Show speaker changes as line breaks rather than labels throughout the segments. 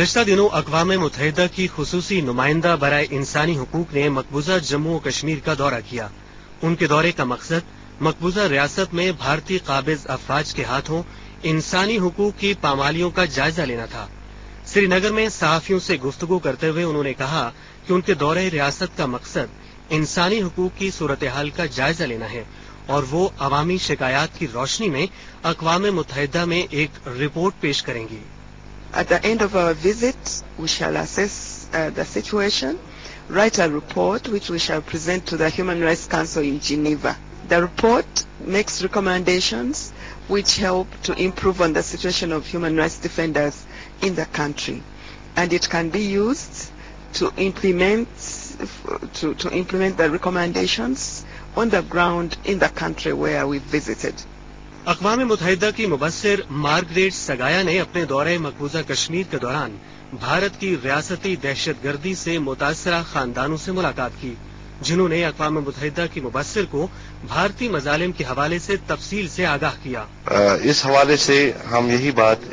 गुज़िश्ता दिनों अक़वाम मुत्तहिदा की खुसूसी नुमाइंदा बराए इंसानी हुकूक ने मकबूजा जम्मू और कश्मीर का दौरा किया। उनके दौरे का मकसद मकबूजा रियासत में भारतीय काबिज अफवाज के हाथों इंसानी हुकूक की पामालियों का जायजा लेना था। श्रीनगर में सहाफियों से गुफ्तगू करते हुए उन्होंने कहा कि उनके दौरे रियासत का मकसद इंसानी हुकूक की सूरत हाल का जायजा लेना है और वो अवामी शिकायत की रोशनी में अक़वाम मुत्तहिदा में एक रिपोर्ट पेश करेंगी।
At the end of our visit, we shall assess the situation, write a report which we shall present to the Human Rights Council in Geneva. The report makes recommendations which help to improve on the situation of human rights defenders in the country, and it can be used to implement the recommendations on the ground in the country where we visited.
अक़वाम मुत्तहिदा की Mubassir Margaret Sagaya ने अपने दौरे मकबूजा कश्मीर के दौरान भारत की रियासती दहशतगर्दी से मुतासरा खानदानों से मुलाकात की, जिन्होंने अक़वाम मुत्तहिदा की मुबस्सिर को भारतीय मजालिम के हवाले से तफसील से आगाह किया।
इस हवाले से हम यही बात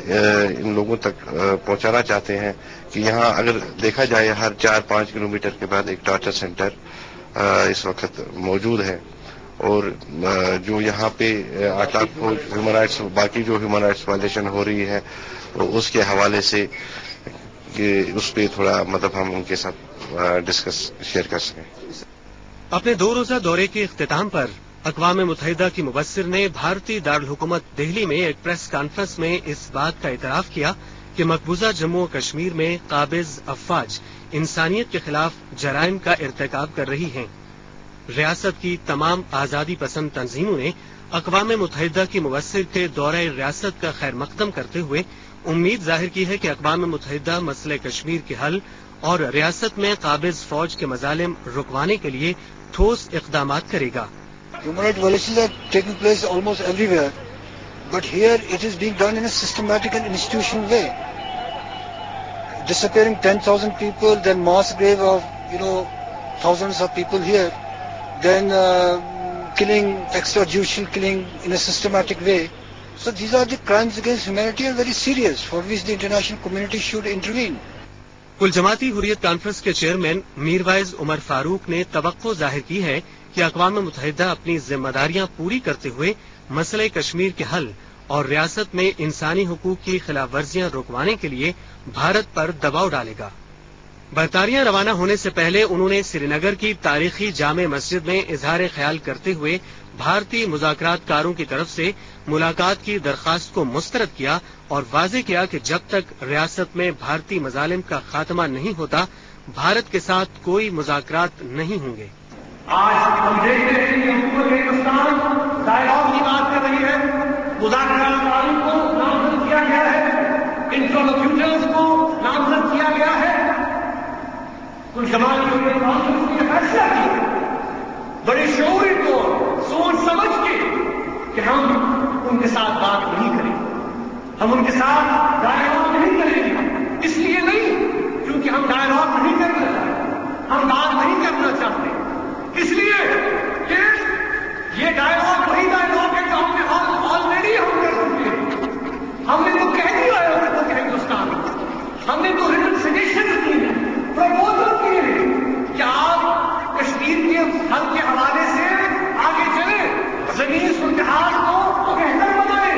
इन लोगों तक पहुंचाना चाहते हैं कि यहाँ अगर देखा जाए हर 4-5 किलोमीटर के बाद एक टॉर्चर सेंटर इस वक्त मौजूद है और जो यहाँ पे 8 लाख ह्यूमन राइट्स बाकी जो ह्यूमन राइट्स वायलेशन हो रही है तो उसके हवाले से उस पर थोड़ा मतलब हम उनके साथ डिस्कस शेयर कर सकें।
अपने 2 रोजा दौरे के इख्तिताम पर अक़वाम मुत्तहिदा की मुबस्सिर ने भारतीय दारुल हुकूमत दिल्ली में एक प्रेस कॉन्फ्रेंस में इस बात का इतराफ किया कि मकबूजा जम्मू और कश्मीर में काबिज अफवाज इंसानियत के खिलाफ जराइम का इर्तिकाब कर रही हैं। रियासत की तमाम आजादी पसंद तंजीमों ने अक़वाम मुत्तहिदा की मुबस्सिर के दौरे रियासत का खैर मकदम करते हुए उम्मीद जाहिर की है कि अक़वाम मुत्तहिदा मसले कश्मीर के हल और रियासत में काबिज फौज के मजालिम रुकवाने के लिए ठोस इक़दामात करेगा।
Human rights violations are taking place almost everywhere, but here it is being done in a systematic and institutional way. Disappearing 10,000 people, then mass grave of thousands of people here, then killing, extrajudicial killing in a systematic way. So these are the crimes against humanity are very serious, for which the international community should intervene.
कुल जमाती Hurriyat conference के chairman Mirwaiz Umar Farooq ने तवक्को जाहिर की है कि अक़वाम मुत्तहिदा अपनी जिम्मेदारियां पूरी करते हुए मसले कश्मीर के हल और रियासत में इंसानी हुकूक की खिलाफ वर्जियां रुकवाने के लिए भारत पर दबाव डालेगा। बरतानिया रवाना होने से पहले उन्होंने श्रीनगर की तारीखी जामे मस्जिद में इजहार ख्याल करते हुए भारतीय मुज़ाकरातकारों की तरफ से मुलाकात की दरख्वास्त को मुस्तरद किया और वाज़ेह किया कि जब तक रियासत में भारतीय मजालिम का खात्मा नहीं होता भारत के साथ कोई मुज़ाकरात नहीं होंगे।
आज हम देखते हैं कि हुकूमत हिंदुस्तान डायलॉग की बात कर रही है, मुज़ाकरातकारों को नामजद किया गया है, इंटरलोक्यूटर्स को नामजद किया गया है। कुल जमात हुर्रियत कॉन्फ्रेंस ने फैसला किया बड़े शऊरी को सोच समझ के कि हम उनके साथ बात नहीं करेंगे, हम उनके साथ डायलॉग नहीं करेंगे। इसलिए नहीं क्योंकि हम डायलॉग नहीं करना चाहते, हम बात नहीं करना चाहते, इसलिए कि ये डायलॉग वही डायलॉग है जो हमने ऑलरेडी हम कर चुके हैं। हमने तो कह दिया है हुकूमत हिंदुस्तान, हमने तो रिटन सजेशन की है, प्रपोजल किए हैं कि आप कश्मीर के हल के हवाले से आगे चले, जमीनी सूरत-ए-हाल को बेहतर बनाएं,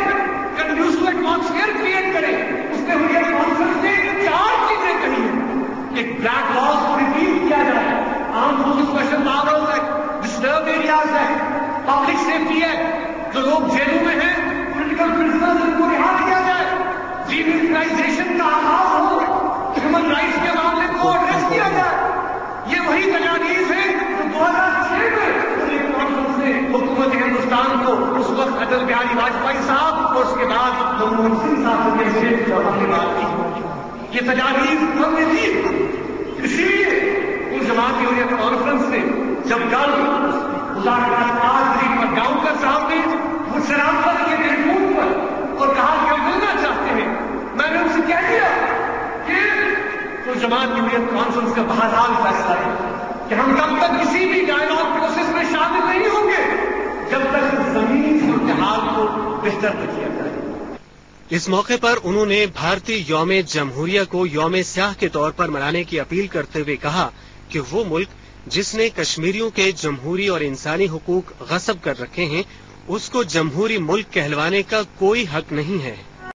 कंड्यूसिव एटमॉस्फेयर क्रिएट करें। उसने हुर्रियत कॉन्फ्रेंस ने 4 चीजें कही हैं। एक ब्लैक लॉज को रिपील किया जाए, armed forces special powers act, disturb areas act, public safety act, जो लोग जेलों में हैं पॉलिटिकल प्रिजनर्स को रिहा किया जाए, डीमिलिटराइजेशन का आगाज हो, ह्यूमन राइट्स के मामले को एड्रेस किया जाए। ये वही तजावीज़ है जो 2006 में हुर्रियत कॉन्फ्रेंस ने हुकूमत हिंदुस्तान को उस वक्त अटल बिहारी वाजपेयी साहब और उसके बाद मनमोहन सिंह साहब के हमने बात की। ये तजावीज़ हमने दी। इसीलिए उस जमाती हुर्रियत कॉन्फ्रेंस ने जब कल मुज़ाकरात पर गांवकर साहब ने मुझसे राब्ता किए टेलीफोन पर और कहा कि हम मिलना चाहते हैं, मैंने उनसे कह दिया कि तो जमात की हुर्रियत कॉन्फ्रेंस का बहरहाल फैसला है कि हम तब तक किसी भी डायलॉग प्रोसेस में शामिल नहीं होंगे जब तक जमीनी सूरत-ए-हाल को बेहतर न किया जाए।
इस मौके पर उन्होंने भारतीय यौम जमहूरिया को यौम स्याह के तौर पर मनाने की अपील करते हुए कहा कि वो मुल्क जिसने कश्मीरियों के जमहूरी और इंसानी हुकूक गस्ब कर रखे हैं, उसको जमहूरी मुल्क कहलवाने का कोई हक नहीं है।